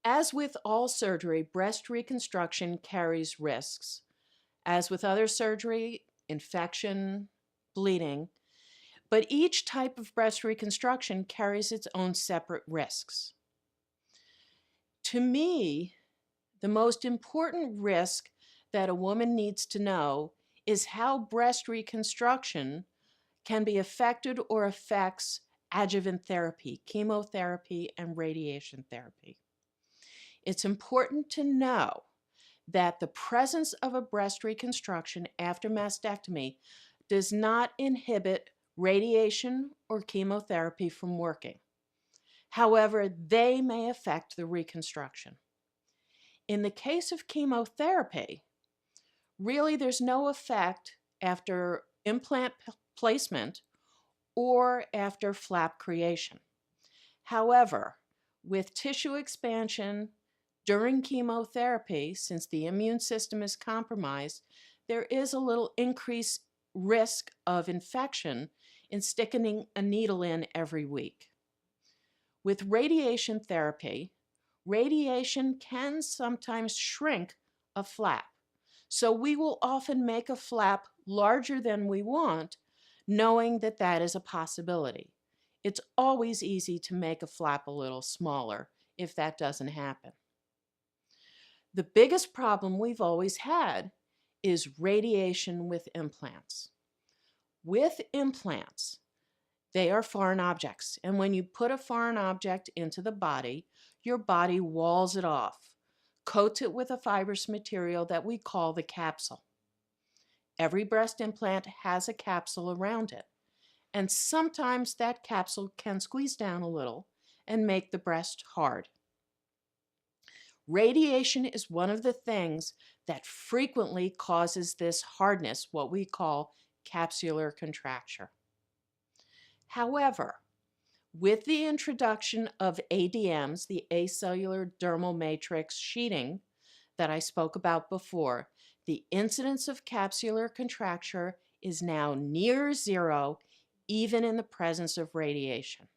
As with all surgery, breast reconstruction carries risks. As with other surgery, infection, bleeding, but each type of breast reconstruction carries its own separate risks. To me, the most important risk that a woman needs to know is how breast reconstruction can be affected or affects adjuvant therapy, chemotherapy, and radiation therapy. It's important to know that the presence of a breast reconstruction after mastectomy does not inhibit radiation or chemotherapy from working. However, they may affect the reconstruction. In the case of chemotherapy, really there's no effect after implant placement or after flap creation. However, with tissue expansion during chemotherapy, since the immune system is compromised, there is a little increased risk of infection in sticking a needle in every week. With radiation therapy, radiation can sometimes shrink a flap. So we will often make a flap larger than we want, knowing that that is a possibility. It's always easy to make a flap a little smaller if that doesn't happen. The biggest problem we've always had is radiation with implants. With implants, they are foreign objects, and when you put a foreign object into the body, your body walls it off, coats it with a fibrous material that we call the capsule. Every breast implant has a capsule around it, and sometimes that capsule can squeeze down a little and make the breast hard. Radiation is one of the things that frequently causes this hardness, what we call capsular contracture. However, with the introduction of ADMs, the acellular dermal matrix sheeting that I spoke about before, the incidence of capsular contracture is now near zero, even in the presence of radiation.